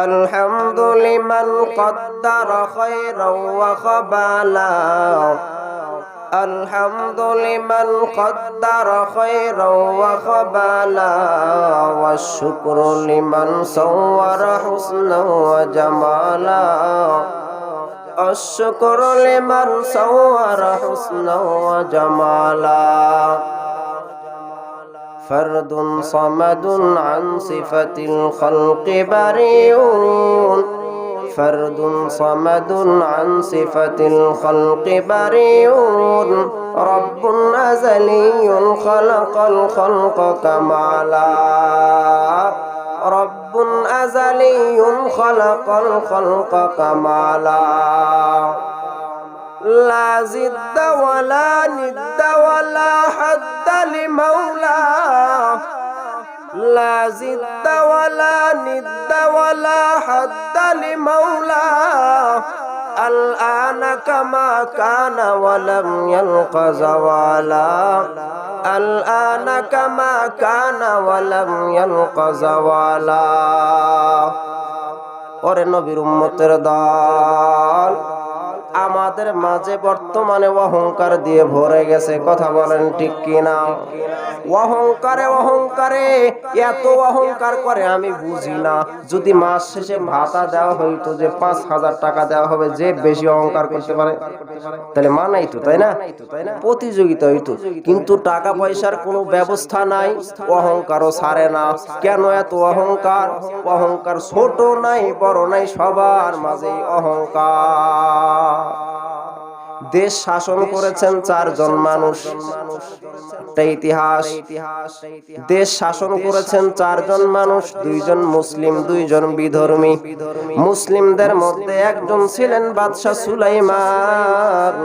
আলহামদু লিমান কদ্দারা খায়রাও ওয়া খাবালা আলহামদু লিমান কদ্দারা খায়রাও ওয়া খাবালা ওয়াশ শুকরু লিমান সাওয়ারা হুসনাও ওয়া জামালা الشكر لمن صور حسنا وجمالا فرد صمد عن صفة الخلق بريء فرد صمد عن صفة الخلق بريء رب أزلي خلق الخلق كمالا رب أزلي خلق الخلق كمالا لا زد ولا ند ولا حد لمولاه لا زد ولا ند ولا حد لمولاه الآن كما كان ولم يلق زوالا الآن كما كان ولم يلق زوالا ওরে নবীর উম্মতের দল আমাদের মাঝে বর্তমানে অহংকার দিয়ে ভরে গেছে কথা বলেন ঠিক কিনা অহংকারে এত অহংকার করে আমি বুঝি না যদি মাস শেষে ভাতা দেওয়া হইতো যে ৫,০০০ টাকা দেওয়া হবে যে বেশি অহংকার করতে পারে তাহলে মানাই তো তাই না প্রতিযোগিতা হইতো কিন্তু টাকা পয়সার কোনো ব্যবস্থা নাই অহংকারও ছাড়ে না কেন এত অহংকার ছোট নাই বড় নাই সবার মাঝে অহংকার দেশ শাসন করেছেন ৪ জন মানুষ ইতিহাস দেশ শাসন করেছেন ৪ জন মানুষ ২ জন মুসলিম ২ জন বিধর্মী মুসলিমদের মধ্যে একজন ছিলেন বাদশাহ সুলাইমান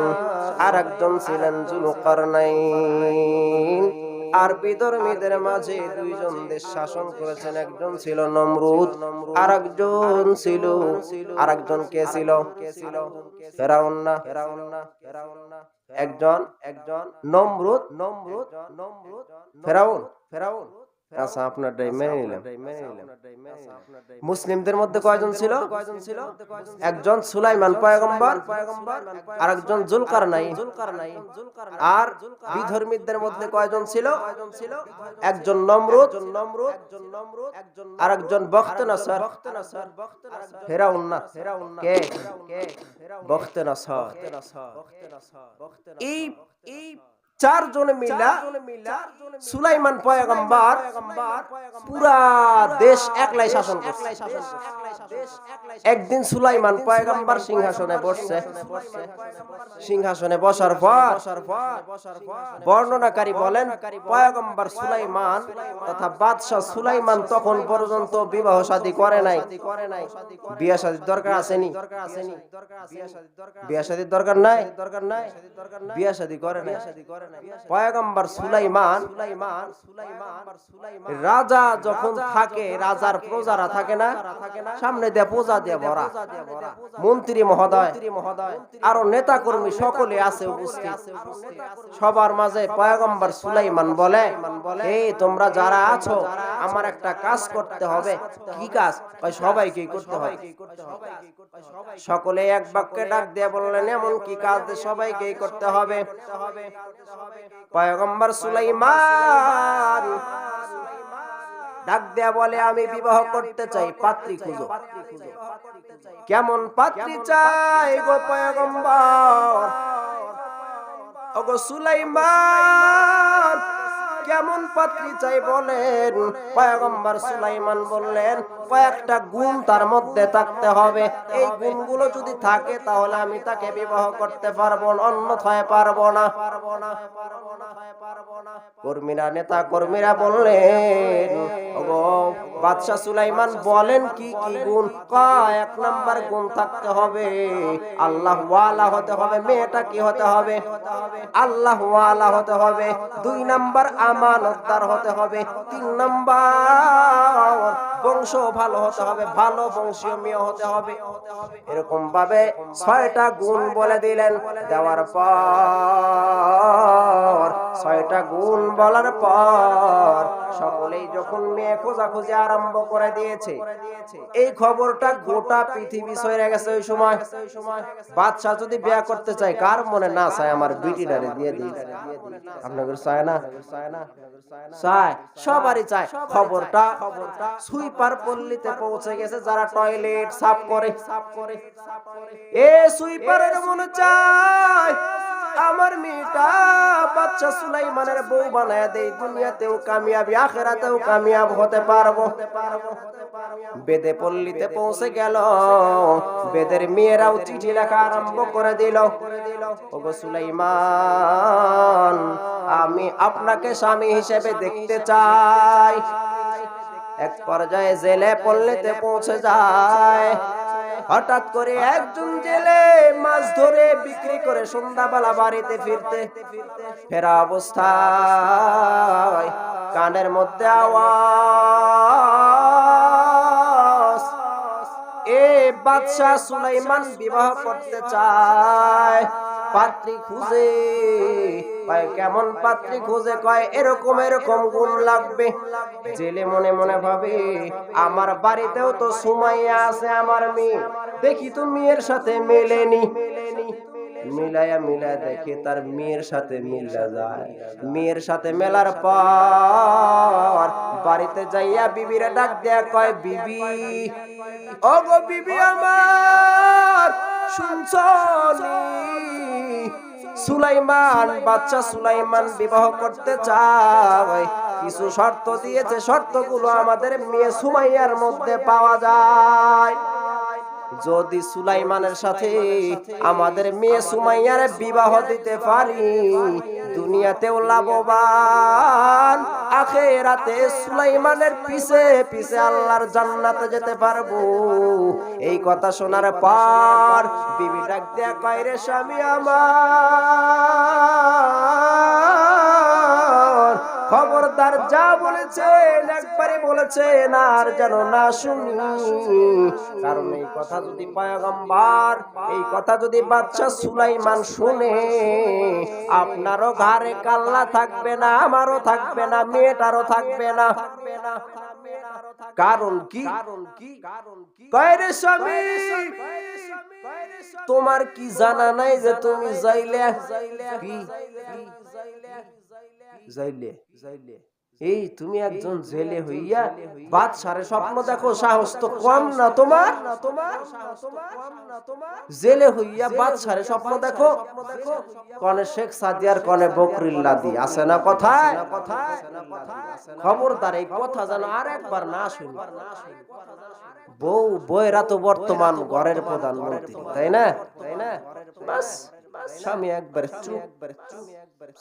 আর একজন ছিলেন যুলকারনাইন আর বিধর্মীদের মাঝে ২ জন দেশ শাসন করেছেন একজন ছিল নমরুদ আর একজন কে ছিল ফেরাউন না একজন নমরুদ ফেরাউন আচ্ছা আপনারটাই মেনে নিলাম মুসলিমদের মধ্যে কয়জন ছিল একজন সুলাইমান পয়গম্বর আর একজন যুলকারনাইন আর বিধর্মীদের মধ্যে কয়জন ছিল একজন নমরুদ আর একজন বখতনাসর ফেরাউন না কে বখতনাসর এই ৪ জনে মিলা সুলাইমান পয়গম্বর পুরা দেশ একলাই শাসন করছে একদিন সুলাইমান পয়গম্বর সিংহাসনে বসার পর বর্ণনাকারী বলেন পয়গম্বর সুলাইমান তথা বাদশাহ সুলাইমান তখন পর্যন্ত বিবাহ শাদী করে নাই বিয়ে শাদীর দরকার আসেনি বিয়ে শাদীর দরকার নাই বিয়ে শাদী করে নাই পয়গম্বর সুলাইমান রাজা যখন থাকে রাজার প্রজারা থাকে না সামনে দিয়ে প্রজা দিয়ে ভরা মন্ত্রী মহোদয় আরো নেতা কর্মী সকলে আছে উপস্থিত সবার মাঝে পয়গম্বর সুলাইমান বলে এই তোমরা যারা আছো আমার একটা কাজ করতে হবে কি কাজ সবাইকে করতে হবে সকলে এক বাক্যে ডাক দিয়ে বললেন এমন কি কাজ সবাইকে করতে হবে পয়গম্বর সুলাইমান ডাক দেয়া বলে আমি বিবাহ করতে চাই পাত্রী খুঁজো কেমন পাত্রী চাই গো পয়গম্বর ওগো সুলাইমান কেমন পাত্রী চাই বলেন পয়গম্বর সুলাইমান বললেন কয়েকটা গুণ তার মধ্যে থাকতে হবে এই গুণগুলো যদি থাকে তাহলে আমি তাকে বিবাহ করতে পারবো অন্যথায় পারবো না কর্মীরা নেতা কর্মীরা বললেন ওগো বাদশাহ সুলাইমান বলেন কি কি গুণ এক নাম্বার গুণ থাকতে হবে আল্লাহ ওয়ালা হতে হবে মেয়েটা কি হতে হবে আল্লাহ ওয়ালা হতে হবে 2 নাম্বার আমানতদার হতে হবে 3 নাম্বার বংশ ভালো হতে হবে ভালো বংশীয় মেয়ে হতে হবে এরকম ভাবে 6টা গুণ বলে দিলেন দেওয়ার পর 6টা গুণ বলার পর সকলেই যখন মেয়ে খোঁজাখুঁজি আরম্ভ করে দিয়েছে, এই খবরটা গোটা পৃথিবী ছড়িয়ে গেছে। ওই সময় বাদশা যদি বিয়ে করতে চায়, কার মনে না চায় আমার বিটিটারে দিয়ে দিই? আপনাদের চায় না? চায়, সবারই চায়। খবরটা সুইপার পল্লীতে পৌঁছে গেছে, যারা টয়লেট সাফ করে। এ সুইপারের মনে চায় আমার মেয়েটা বাদশা সুলাইমানের বউ বানায় দেই, দুনিয়াতেও কামিয়াবি আখিরাতেও কামিয়াব হতে পারবো। বেদে পল্লীতে পৌঁছে গেল, বেদের মেয়েরাও চিঠি লেখা আরম্ভ করে দিল। ওগো সুলাইমান, আমি আপনাকে স্বামী হিসেবে দেখতে চাই। এক পর্যায়ে জেলে পল্লীতে পৌঁছে যায়। হঠাৎ করে একজন জেলে মাছ ধরে বিক্রি করে সন্ধ্যাবেলা বাড়িতে ফেরা অবস্থায় কানের মধ্যে আওয়াজ, এ বাদশা সুলাইমান বিবাহ করতে চায়, পাত্রী খুঁজে। কেমন পাত্রী খুঁজে? কয় এরকম এরকম গুণ লাগবে। জেলে মনে মনে ভাবে, আমার বাড়িতেও তো সুমাইয়া আছে, আমার মেয়ে, দেখি তো মেয়ের সাথে মেলেনি। মিলায়া দেখে তার মেয়ের সাথে মিলা যায়। মেয়ের সাথে মেলার পর বাড়িতে যাইয়া বিবিরে ডাক দেয়া কয়, বিবি, ওগো বিবি আমার, শুনছনি? সুলাইমান, বাদশা সুলাইমান বিবাহ করতে চায়, কিছু শর্ত দিয়েছে, শর্তগুলো আমাদের মেয়ে সুমাইয়ার মধ্যে পাওয়া যায়। যদি সুলাইমানের সাথে আমাদের মেয়ে সুমাইয়ার বিবাহ দিতে পারি, দুনিয়াতেও লাভবান, আখিরাতে সুলাইমানের পিছে পিছে আল্লাহর জান্নাতে যেতে পারবো। এই কথা শোনার পর বিবি ডাক দেয়া কয়, রে স্বামী আমার, খবরদার যা বলেছেন একবারে বলেছেন, আর যেন না শুনি। কারণ এই কথা যদি পয়গম্বর, এই কথা যদি বাদশা সুলাইমান শুনে, আপনারও ঘরে কাল্লা থাকবে না, আমারও থাকবে না, মেয়েটারও থাকবে না। কারণ কি? কয় রে স্বামী, তোমার কি জানা নাই যে তুমি যাইলে এই তুমি একজন জেলে হইয়া বাদশারে স্বপ্ন দেখো, সাহস তো কম না তোমার? জেলে হইয়া বাদশারে স্বপ্ন দেখো। কনে শেখ সাদিয়ার, কনে বকরিল্লাদি আছে না কথায়? খবরদার এই কথা যেন আর একবার না শুনি। বউয়েরা তো বর্তমান ঘরের প্রধানমন্ত্রী, তাই না? বাস স্বামী একবার চুপ,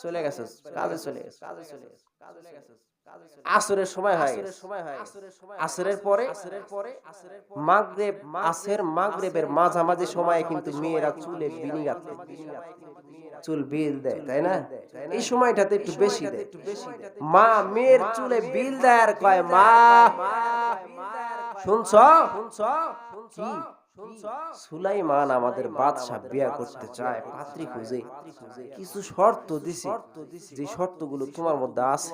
চলে গেছে কাজে, চলে গেছে। আসরের সময় হয়ে গেছে। আসরের পরে মাগরিব, আসর মাগরিবের মাঝামাঝি সময়ে কিন্তু মেয়েরা চুলে বিনি গাঁথে, চুল বিল দেয়, তাই না? এই সময়টাতে একটু বেশি দেয়। মা মেয়ের চুলে বিল দেয় আর কয়, মা শুনছ? কি? সুলাইমান আমাদের বাদশা বিয়ে করতে চায়, পাত্রী খুঁজে, কিছু শর্ত দিছে, যে শর্তগুলো তোমার মধ্যে আছে।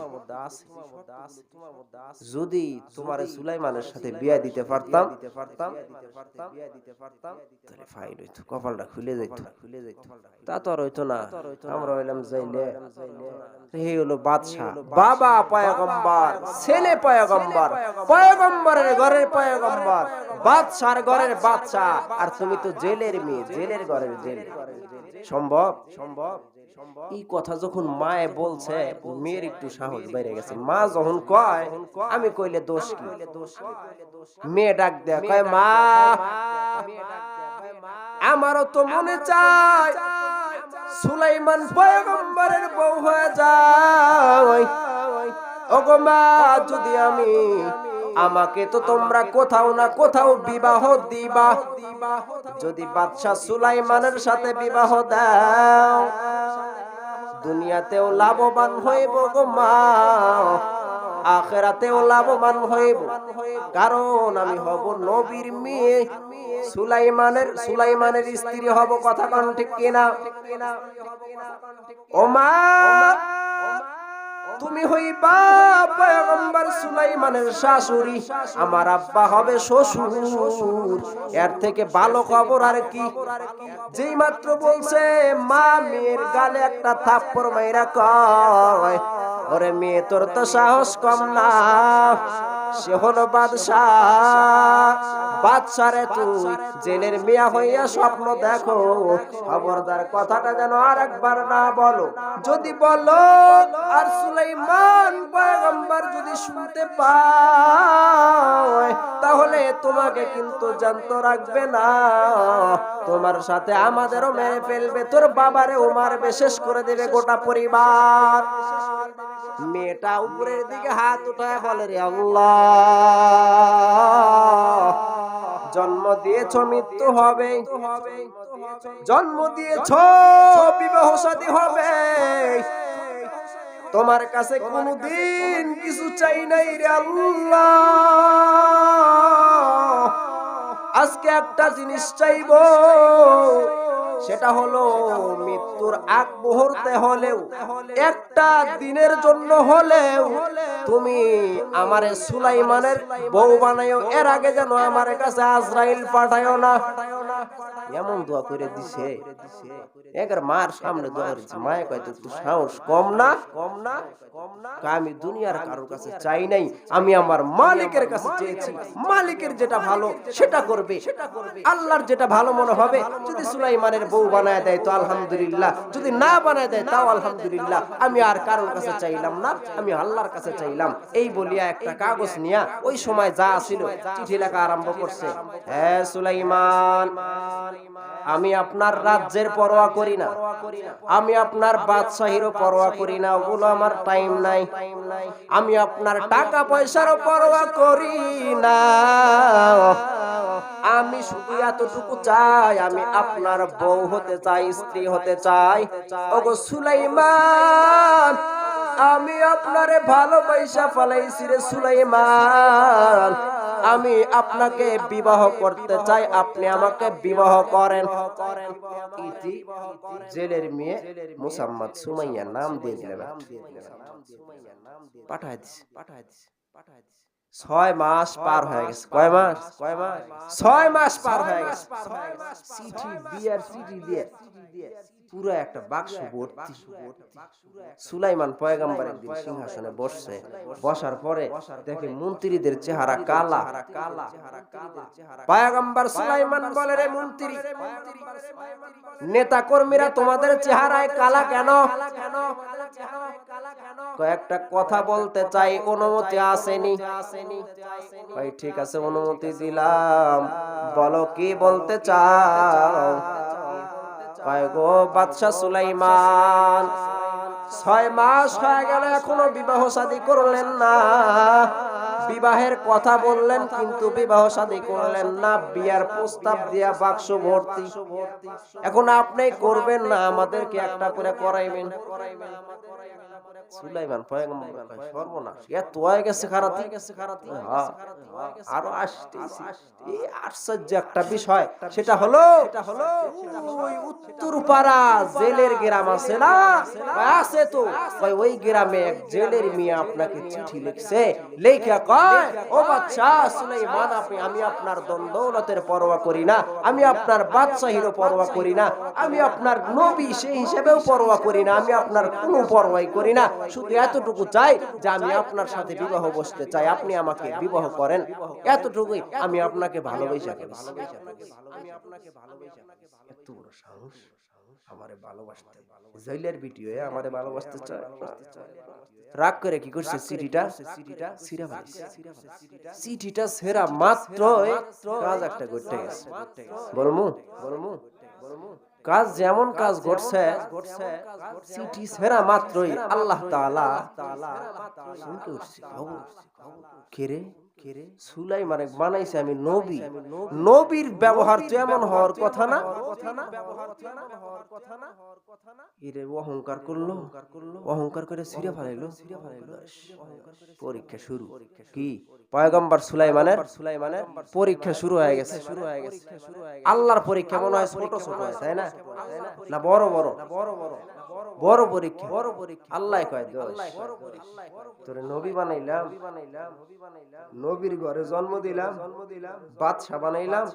যদি তোমার সুলাইমানের সাথে বিয়ে দিতে পারতাম, তাহলে ফাইন হইতো, কপালটা খুলে যাইতো। তা তো আর হইতো না, আমরা হইলাম যাইলে। এই হলো বাদশা, বাবা পয়গম্বর, ছেলে পয়গম্বর, পয়গম্বরের ঘরের পয়গম্বর, বাদশার ঘরের বাদশা, আর তুমি তো জেলের মেয়ে, জেলের ঘরের জেল। সম্ভব? এই কথা যখন মায়ে বলছে, মেয়ের একটু সাহস বেড়ে গেছে। মা যখন কয়, আমি কইলে দোষ কি? মেয়ে ডাক দেয়া কয়, মা আমারও তো মনে চায় সুলাইমান পয়গম্বরের বউ হয়ে যায়। ওগো মা, যদি আমাকে তো তোমরা কোথাও না কোথাও বিবাহ দিবা, যদি বাদশা সুলাইমানের সাথে বিবাহ দাও, দুনিয়াতেও লাভবান হইব গো মা, আখিরাতেও লাভবান হইব, কারণ আমি হব নবীর মেয়ে, সুলাইমানের স্ত্রী হব। কথা কোন ঠিক কিনা? ও মা, তুমি হইবা পয়গম্বর সুলাইমানের শাশুড়ি, আমার আব্বা হবে শ্বশুর। এর থেকে ভালো খবর আর কি? যেই মাত্র বলছে মা, মেয়ের গালে একটা থাপ্পড় মাইরা কয়, ওরে মেয়ে তোর তো সাহস কম না, সে হলো বাদশারে তুই জেলের মেয়া হইয়া স্বপ্ন দেখো, খবরদার কথাটা যেন আর একবার না বলো। যদি বলো আর সুলাইমান পয়গম্বর যদি শুনতে পায়, তাহলে তোমাকে কিন্তু জানত রাখবে না, তোমার সাথে আমাদেরও মেরে ফেলবে, তোর বাবারেও মারবে, শেষ করে দেবে গোটা পরিবার। মেয়েটা উপরের দিকে হাত উঠায় বলে, রে আল্লাহ, জন্ম দিয়েছ মৃত্যু হবে, জন্ম দিয়েছ বিবাহ শাদী হবে, তোমার কাছে কোনদিন কিছু চাই নাই রে আল্লাহ, আজকে একটা জিনিস চাইবো, সেটা হলো মৃত্যুর আগ মুহূর্তে হলেও, একটা দিনের জন্য হলেও তুমি আমারে সুলাইমানের বউ বানাইও, এর আগে যেন আমার কাছে আজরাইল পাঠায়ও না। এমন দোয়া করে দিছে, এর মার সামনে দোয়া করেছে। মায়ে কয়, তুই সাহস কম না? আমি দুনিয়ার কারোর কাছে চাই নাই, আমি আমার মালিকের কাছে চেয়েছি, মালিকের যেটা ভালো সেটা করবে, আল্লাহর যেটা ভালো মনে হবে। যদি সুলাইমানের বউ বানায় দেয় তো আলহামদুলিল্লাহ, যদি না বানায় দেয় তাও আলহামদুলিল্লাহ, আমি আর কারোর কাছে চাইলাম না, আমি আল্লাহর কাছে চাইলাম। এই বলিয়া একটা কাগজ নিয়া ওই সময় যা ছিল চিঠি লেখা আরম্ভ করছে। হ্যাঁ সুলাইমান, আমি আপনার রাজ্যের পরোয়া করি না, আমি আপনার বাদশাহীরও পরোয়া করি না, ওগুলো আমার টাইম নাই, আমি আপনার টাকা পয়সারও পরোয়া করি না, আমি শুধু এতটুকু চাই, আমি আপনার বউ হতে চাই, স্ত্রী হতে চাই। ওগো সুলাইমান, আমি আপনারে ভালোবাসা ফেলাইছি রে সুলাইমান, আমি আপনাকে বিবাহ করতে চাই, আপনি আমাকে বিবাহ করেন। ইতি জেলের মেয়ে মুসাম্মাদ সুমাইয়া নাম দিয়ে দিলেন, পাঠায় দিছে। 6 মাস পার হয়ে গেছে। কয় মাস? 6 মাস পার হয়ে গেছে। চিঠি দিয়ে পুরো একটা বাক্স ভর্তি। সুলাইমান পয়গম্বর একদিন সিংহাসনে বসছে, বসার পরে দেখে মন্ত্রীদের চেহারা কালা। পয়গম্বর সুলাইমান বলে, রে মন্ত্রী, নেতা কর্মীরা তোমাদের চেহারায় কালা কেন? কয়েকটা কথা বলতে চাই, অনুমতি আসেনি। ভাই ঠিক আছে, অনুমতি দিলাম, বলো কি বলতে চাও? গো বাদশা সুলাইমান, 6 মাস হয়ে গেল এখনো বিবাহ শাদী করলেন না, বিবাহের কথা বললেন কিন্তু বিবাহ শাদী করলেন না, বিয়ার প্রস্তাব দিয়া বাক্স ভর্তি, এখন আপনি করবেন না, আমাদেরকে একটা করে করাইবেন। সুলাইমান পয়গম্বর সর্বনাশ, এত হয়ে গেছে খারাপ, আরো আসতেছে। এই আশ্চর্য একটা বিষয়, সেটা হলো ওই উত্তরপাড়া জেলের গ্রাম আছে না, আছে তো, ওই গ্রামে এক জেলের মেয়ে আপনাকে চিঠি লিখছে, লেখা কয়, ও বাদশা সুলাইমান, আমি আপনার দৌলতের পরোয়া করি না, আমি আপনার বাদশাহীরও পরোয়া করি না, আমি আপনার নবী সেই হিসেবেও পরোয়া করি না, আমি আপনার কোনো পরোয়াই করি না, শুধু এতটুকু চাই যে আমি আপনার সাথে বিবাহ বসতে চাই, আপনি আমাকে বিবাহ করেন, এতটুকুই, আমি আপনাকে ভালোবাসি। এত বড় সাহস, আমারে ভালোবাসতে, জেলের ভিডিও আমারে ভালোবাসতে চায়। রাগ করে কি করছে, চিঠিটা ছিঁড়া ফেলেছে। চিঠিটা ছেঁড়া মাত্র কাজ একটা করতে গেছে। বলমু কাজ যেমন কাজ ঘটছে, চিঠি ছেঁড়া মাত্রই আল্লাহ তাআলা শুনতে উঠছে, কে রে সুলাইমান বানাইছে আমি নবী, নবীর ব্যবহার তো এমন হওয়ার কথা না। এরে অহংকার করলো, অহংকার করে ছিঁড়ে ফেলাইলো। পরীক্ষা শুরু। কি পয়গম্বর সুলাইমানের পরীক্ষা শুরু হয়ে গেছে। আল্লাহর পরীক্ষা মনে হয় ছোট ছোট হয়, তাই না? না বড় বড় বড় পরীক্ষা। আল্লাহ কয় তোরে নবী বানাইলাম, নবীর ঘরে জন্ম দিলাম, বাদশা বানাইলাম,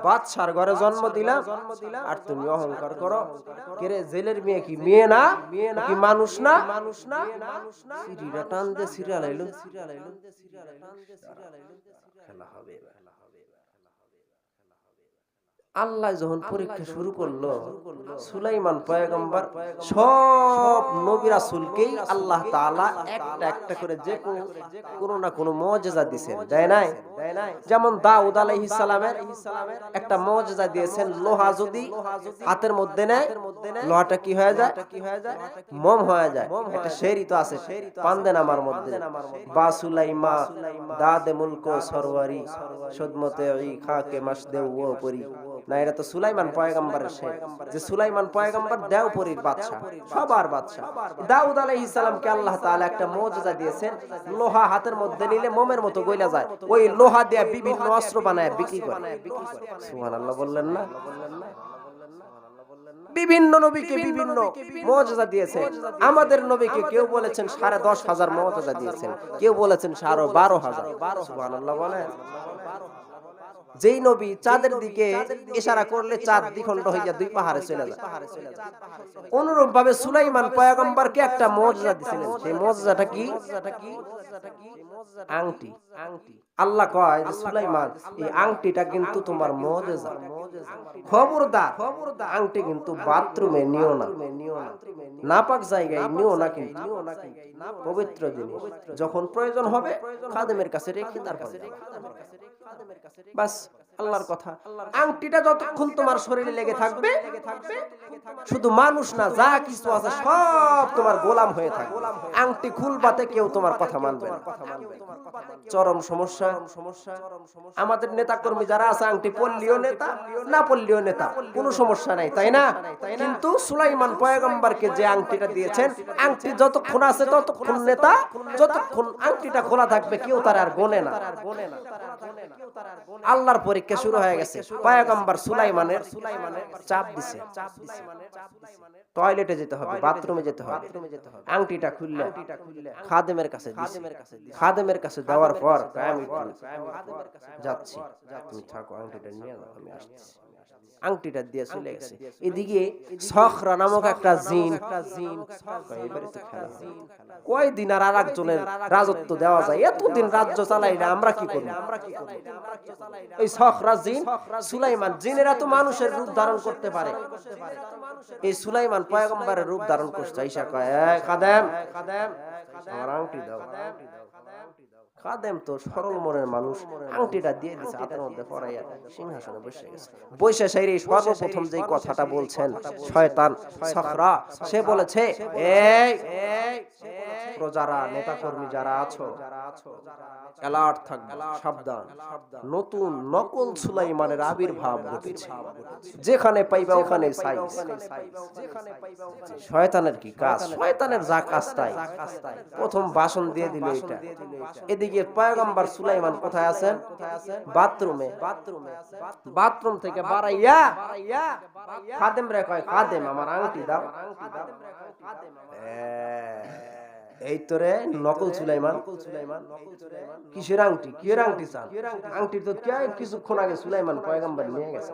বাদশার ঘরে জন্ম দিলাম, আর তুমি অহংকার করো। কেরে জেলের মেয়ে কি মেয়ে না, কি মানুষ না? সিরিরা টান দে সিরিয়াল আইলো, খেলা হবে। আল্লাহ যখন পরীক্ষা শুরু করলো, সুলাইমান পয়গম্বর সব নবী রাসূলকেই আল্লাহ তাআলা একটা একটা করে যে কোনো না কোনো মুজিজা দিয়েছেন, দেয় নাই? যেমন দাউদ আলাইহিস সালামের একটা মুজিজা দিয়েছেন, লোহা যদি হাতের মধ্যে নেয় লোহাটা কি হয়ে যায়? মোম হয়ে যায়। একটা শেরি তো আছে, পান্দেন আমার মধ্যে, বা সুলাইমা দাদে মুলকো সরওয়ারি সদমতে ই খাকে মাসদে ও পরি। না, এটা তো সুলাইমান পয়গম্বরের শের, যে সুলাইমান পয়গম্বর দেওপরীর বাদশা, সবার বাদশা। দাউদ আলাইহিস সালামকে আল্লাহ তাআলা একটা মুজিজা দিয়েছেন, লোহা হাতের মধ্যে নিলে মোমের মতো গইলা যায়। ওই লোহা দিয়ে বিভিন্ন অস্ত্র বানায় বিক্রি করে। সুবহানাল্লাহ বললেন না? বিভিন্ন নবীকে বিভিন্ন মুজিজা দিয়েছেন। আমাদের নবীকে কেউ বলেছেন 10,500 মুজিজা দিয়েছেন, কেউ বলেছেন 12,000। সুবহানাল্লাহ বলেন। যেই নবী চাঁদের দিকে ইশারা করলে চাঁদ দ্বিখণ্ড হইয়া দুই পাহাড়ে চলে যায়, অনুরূপ ভাবে সুলাইমান পয়গম্বরকে একটা মুজিজা দিয়েছিলেন। সেই মুজিজাটা কি? আংটি। আল্লাহ কয় যে সুলাইমান, এই আংটিটা কিন্তু তোমার মুজিজা, খবরদার আংটি কিন্তু বাথরুমে নিও না, নাপাক জায়গায় নিও না, কিন্তু পবিত্র জিনিস। যখন প্রয়োজন হবে খাদেমের কাছে রেখে তারপর বাস। আল্লাহর কথা, আংটিটা যতক্ষণ তোমার শরীরে লেগে থাকবে, শুধু মানুষ না যা কিছু আছে সব তোমার গোলাম হয়ে থাকবে। আংটি খুলবাতে কেউ তোমার কথা মানবে না। চরম সমস্যা। আমাদের নেতা কর্মী যারা আছে, আংটি পল্লীয় নেতা না পল্লীয় নেতা, কোনো সমস্যা নাই, তাই না? কিন্তু সুলাইমান পয়গম্বরকে যে আংটিটা দিয়েছেন, আংটি যতক্ষণ আছে ততক্ষণ নেতা, যতক্ষণ আংটিটা খোলা থাকবে কেউ তার আর গোনে না। আল্লাহর পরীক্ষা শুরু হয়ে গেছে। পয়গম্বর সুলাইমানের চাপ দিছে, টয়লেটে যেতে হবে, বাথরুমে যেতে হবে। আংটিটা খুললে খাদেমের কাছে দিছে। খাদেমের কাছে দেওয়ার পর আমি যাচ্ছি, তুমি থাকো, আংটিটা নিয়ে নাও, আমি আসছি। আংটিটা দিয়ে চলে গেছে। এদিকে সখরা নামক একটা জিন, কয়দিন আর আরেকজনের রাজত্ব দেওয়া যায়? এতদিন রাজ্য চালাই না, আমরা কি করি? এই সখরা জিন সুলাইমান, জিনেরা তো মানুষের রূপ ধারণ করতে পারে। এই সুলাইমান পয়গম্বরের রূপ ধারণ করছে। ঈশা কয়, এই খাদেম, আমার আংটি দাও। খাদেম তো সরল মনের মানুষ, আংটিটা দিয়ে দিয়েছে, হাতের মধ্যে পরাইয়া সিংহাসনে বসে গেছে। বসে সেই সর্বপ্রথম যে কথাটা বলছেন শয়তান সখরা, সে বলেছে, এই প্রজারা, নেতা কর্মী যারা আছো, অ্যালার্ট থাকবে, সাবধান। নতুন নকল সুলাইমানের আবির্ভাব ঘটেছে, যেখানে পাইবা ওখানে সাইজ। শয়তানের কি কাজ? শয়তানের যা কাজ তাই। প্রথম ভাষণ দিয়ে দিল এটা। এদিকে পয়গম্বর সুলাইমান কোথায় আছেন? বাথরুমে। বাথরুম থেকে বাড়াইয়া খাদেম রে কয়, খাদেম আমার আংটি দাও। এই তোরে নকল সুলাইমান। কিসের আংটি? কিসের আংটি চান? আংটি তো কিছুক্ষণ আগে সুলাইমান পয়গম্বর নিয়ে গেছে।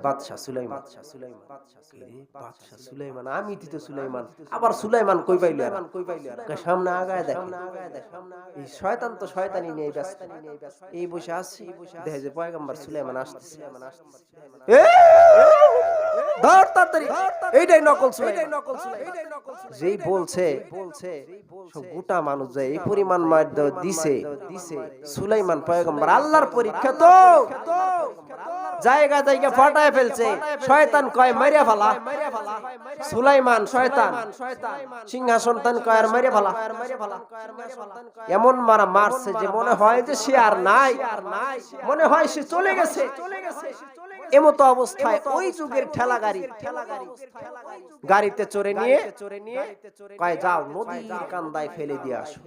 বাদশা সুলাইমান, বাদশা সুলাইমান, আমি তো সুলাইমান। আবার সুলাইমান কই পাইল? সামনে আগায় দেখে, এই শয়তান তো শয়তানি নিয়ে ব্যস্ত। এই বসে আসছি, দেখে যে পয়গম্বর সুলাইমান আসতেছে। ধর তাড়াতাড়ি, এইটাই নকল সুলাইমান। যেই বলছে গোটা মানুষ যায়, এই পরিমাণ মার দিছে সুলাইমান পয়গম্বর। আল্লাহর পরীক্ষা তো, জায়গা জায়গা ফাটায় ফেলছে। শয়তান কয় মাইরা ফেলা। সুলাইমান শয়তান সিংহাসন তান কয় আর মাইরা ফেলা। এমন মারা মারছে যে মনে হয় যে সে আর নাই, মনে হয় সে চলে গেছে। এমতো অবস্থায় ওই যুগের ঠেলা গাড়িতে চড়ে নিয়ে কয় যাও নদীর কান্দায় ফেলে দিয়ে আসো।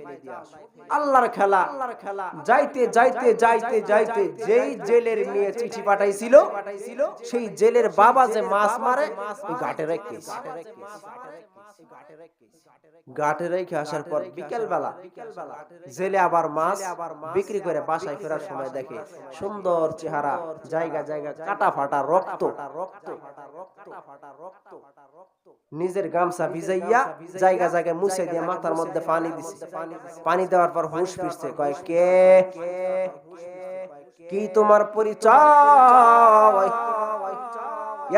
আল্লাহর খেলা। যাইতে যাইতে যাইতে যাইতে যেই জেলের মেয়ে চিঠি পাঠাইছিল সেই জেলের বাবা যে মাছ মারে ওই ঘাটে রেখে আসার পর বিকেল বেলা জেলে আবার মাছ বিক্রি করে বাসায় ফেরার সময় দেখে সুন্দর চেহারা, জায়গা জায়গা কাটা ফাটা রক্ত। নিজের গামছা ভিজাইয়া জায়গা জায়গায় মুছে দিয়ে মাথার মধ্যে পানি দিছে। পানি দেওয়ার পর হুঁশ ফিরছে। কয় কে কি তোমার পরিচয়?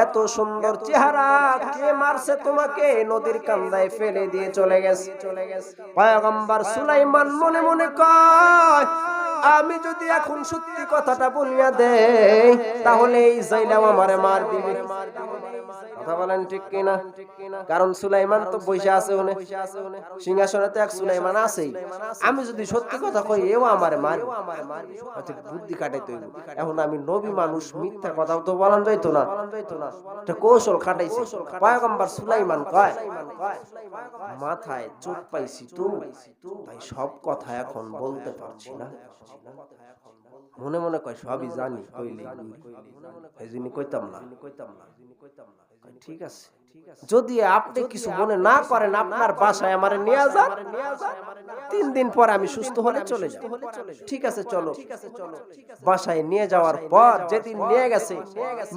এত সুন্দর চেহারা, কে মারছে তোমাকে? নদীর কান্দায় ফেলে দিয়ে চলে গেছে। পয়গম্বর সুলাইমান মনে মনে কয় আমি যদি এখন সত্যি কথাটা বলিয়া দেই তাহলে এই জাইলাম আমারে মার দিবে। কথা বলেন ঠিক কিনা? কারণ সুলাইমান তো বসে আছে ওনে, সিংহাসনে তো এক সুলাইমান আছেই। আমি যদি সত্যি কথা কই এও আমারে মারবে, আচ্ছা বুদ্ধি কাটাইতে হইব। এখন আমি নবী মানুষ, মিথ্যা কথা তো বলান যাইতো না, একটা কৌশল খাটাইছি। পয়গম্বর সুলাইমান কয় মাথায় চোট পাইছি তো, তাই সব কথা এখন বলতে পারছি না। মনে মনে কয় সবই জানি, কইলে এইজন্য কইতাম না। ঠিক আছে, যদি আপনি কিছু মনে না করেন আপনার বাসায় আমারে নিয়ে যান, 3 দিন পর আমি সুস্থ হলে চলে যাব। ঠিক আছে চলো। বাসায় নিয়ে যাওয়ার পর যেদিন নিয়ে গেছে,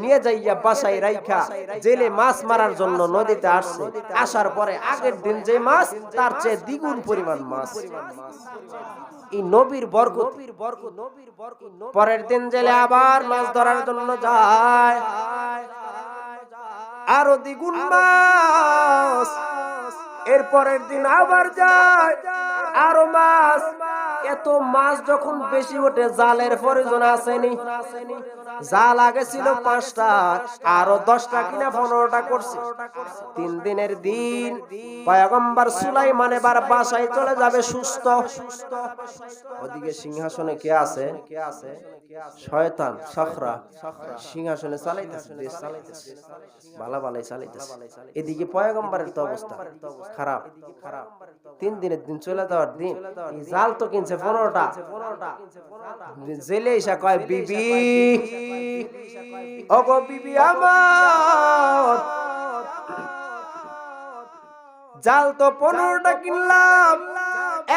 নিয়ে যাইয়া বাসায় রাইখা জেলে মাছ মারার জন্য নদীতে আসছে। আসার পরে আগের দিন যে মাছ তার চেয়ে দ্বিগুণ পরিমাণ মাছ। এই নবীর বরকত। পরের দিন জেলে আবার মাছ ধরার জন্য যায়, আরো দ্বিগুণ মাছ। এরপরের দিন আবার যায়, আরো মাছ। এত মাছ যখন বেশি ওঠে জালের প্রয়োজন আসেনি। জাল আগে ছিল 5টা, আরো 10টা কিনা 15টা করছে। 3 দিনের দিন পয়গম্বর সুলাইমান এবার বাসায় চলে যাবে সুস্থ। ওদিকে সিংহাসনে কে আছে? শয়তান সখরা সিংহাসনে চালাইতেছে, দেশ চালাইতেছে, ভালাই চালাইতেছে। এদিকে পয়গম্বরের তো অবস্থা খারাপ। 3 দিনের দিন চলে যাওয়ার দিন জাল তো কিনছে 15টা। জেলে এসে কয় বিবি, ওগো বিবি আমার, জাল তো 15টা কিনলাম,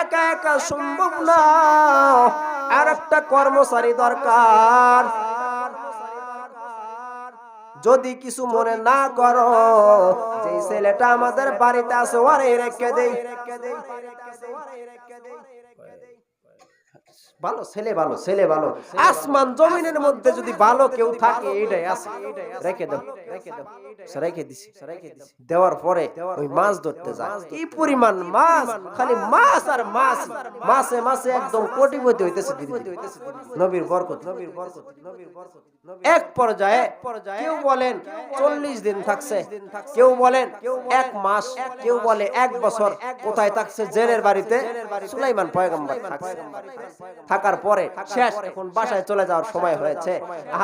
একা একা সম্ভব না, আর একটা কর্মচারী দরকার। যদি কিছু মনে না করো, যে ছেলেটা আমাদের বাড়িতে আছে ওরে রেখে দেই। ভালো ছেলে, ভালো ছেলে, ভালো। আসমান জমিনের মধ্যে যদি ভালো কেউ থাকে এটাই আছে, রেখে দাও। রেখে দিছি। দেওয়ার পরে ওই মাছ ধরতে যায়। এই পরিমাণ মাছ, খালি মাছ আর মাছ, মাছে মাছে একদম কোটিপতি হইতেছে। নবীর বরকত। এক পর্যায়ে কেউ বলেন 40 দিন থাকছে, কেউ বলেন 1 মাস, কেউ বলে 1 বছর। কোথায় থাকছে? জেলের বাড়িতে সুলাইমান পয়গম্বর থাকার পরে শেষ, এখন বাসায় চলে যাওয়ার সময় হয়েছে।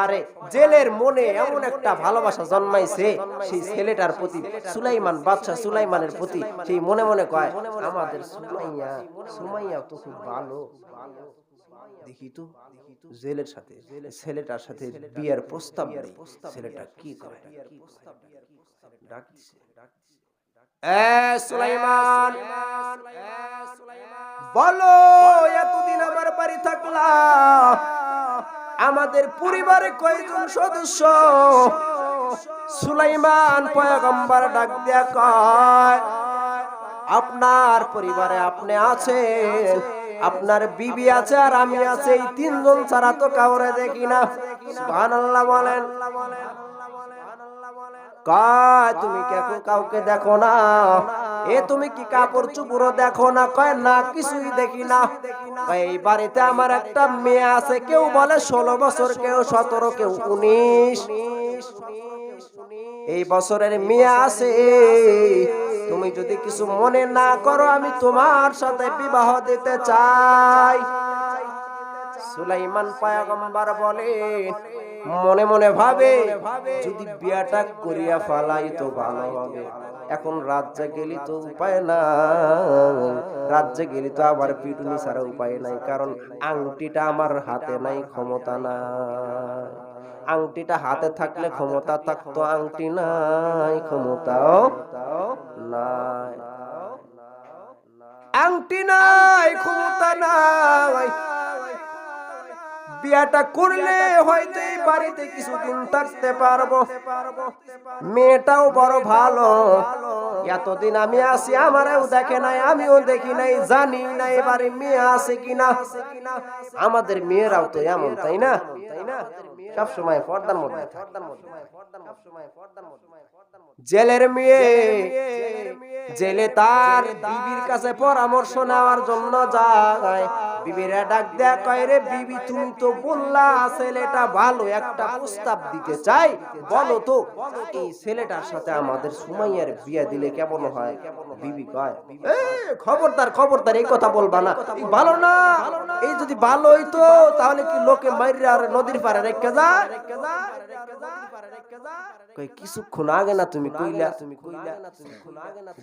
আরে জেলের মনে এমন একটা ভালোবাসা জন্মাইছে সেই ছেলেটার প্রতি, সুলাইমান বাদশা সুলাইমানের প্রতি। সেই মনে মনে কয় আমাদের সুমাইয়া তো খুব ভালো, দেখি তো জেলের সাথে ছেলেটার সাথে বিয়ের প্রস্তাব দেয়। ছেলেটা কি করে? ডাক দিছে, সুলাইমান বলো, এতদিন আমার বাড়ি থাকলা, আমাদের পরিবারে কয়জন সদস্য? সুলাইমান পয়গম্বর ডাক দিয়া কয় আপনার পরিবারে আপনি আছেন, আপনার বিবি আছে আর আমি আছি, এই 3 জন ছাড়া তো কাউরে দেখি না। সুবহানাল্লাহ বলেন। কয় তুমি কি এখন কাউকে দেখো না? এ তুমি কি কাপড় চুপড় দেখো না? কয় না, কিছুই দেখি না। এই বাড়িতে আমার একটা মেয়ে আছে, কেউ বলে 16 বছর, কেউ 17, কেউ 19 এই বছরের মেয়ে আছে। তুমি যদি কিছু মনে না করো, আমি তোমার সাথে বিবাহ দিতে চাই। সুলাইমান পয়গম্বর বলে, মনে মনে ভাবে, যদি বিয়াটা করিয়া ফেলাই তো ভালো হবে। এখন রাজ্যে গেলি তো উপায় নাই, রাজ্যে গেলি তো আবার পিটুনি ছাড়া উপায় নাই, কারণ আংটিটা আমার হাতে নাই, ক্ষমতা নাই। আংটিটা হাতে থাকলে ক্ষমতা থাকতো, আংটি নাই, ক্ষমতাও নাই। আংটি নাই, ক্ষমতা নাই। বিয়াটা করলে হয়তো এই বাড়িতে কিছুদিন থাকতে পারবো। মেয়েটাও বড় ভালো, এতদিন আমি আছি, আমারও দেখে নাই, আমিও দেখি নাই, জানি না এবারে মেয়ে আছে কিনা। আমাদের মেয়েরাও তো এমন, তাই না? সব সময় পর্দার মধ্যে। জেলের মেয়ে জেলে তার বিবির কাছে পরামর্শ নেওয়ার জন্য যায়। বিবিরা ডাক দেয়া কয়, রে বিবি, তুমি তো বললা ছেলেটা ভালো, একটা প্রস্তাব দিতে চাই, বলো তো এই ছেলেটার সাথে আমাদের সুমাইয়ার বিয়ে দিলে কেমন হয়? বিবি কয়, খবরদার খবরদার, এই কথা বলবা না, ভালো না। এই যদি ভালো হইতো তাহলে কি লোকে মাইরা আর নদীর পাড়ে রেখে যায়? কিছুক্ষণ আগে না তুমি কইলা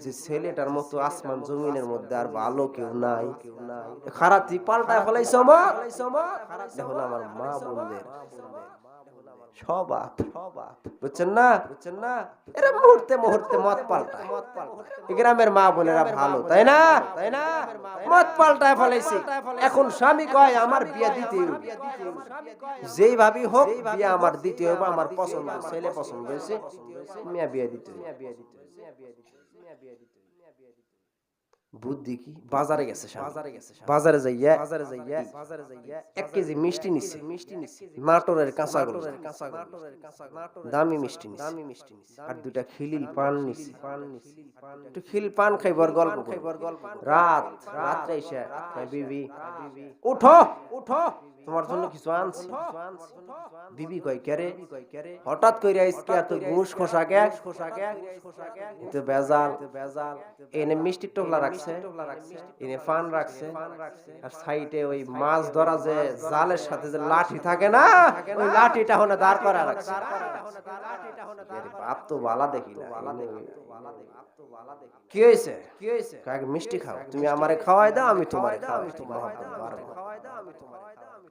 যে ছেলেটার মতো আসমান জমিনের মধ্যে আর ভালো কেউ নাই। খারাপ পাল্টায় ফেলাইছ আমার। দেখো না আমার মা বোনদের স্বভাব, বুঝছেন না? এরা মুহূর্তে মুহূর্তে মত পাল্টায়। গ্রামের মা বোনেরা ভালো, তাই না? মত পাল্টায় ফেলাইছে। এখন স্বামী কয় আমার বিয়ে দিতে হবে, যেই ভাবি হোক বিয়ে আমার দিতে হবে, আমার পছন্দ, ছেলে পছন্দ হয়েছে, মিয়া বিয়ে দিতে হবে। বুদ্ধি কি? বাজারে গেছে, বাজারে যাইয়া 1 কেজি মিষ্টি নিছে, নাটোরের কাঁচাগোল, দামি মিষ্টি নিছে, আর 2টা খিলিল পান নিছে। একটু খিলিল পান খাইবার গল্প রাত্রে এসে বিবি উঠো, তোমার জন্য কিছু আনছি। বিবি কয়, কে রে? হঠাৎ কইরা আজকে এত ঘুষ খোসা কে? তো বেজাল, এনে মিষ্টি টোপলা রাখছে, এনে পান রাখছে, আর সাইডে ওই মাছ ধরা যে জালের সাথে যে লাঠি থাকে না, ওই লাঠিটা হনে দাঁড় করা রাখছে। বাপ তো বালা দেখি না। কি হয়েছে? মিষ্টি খাও, তুমি আমারে খাওয়াই দাও, আমি তোমারে খাওয়াই।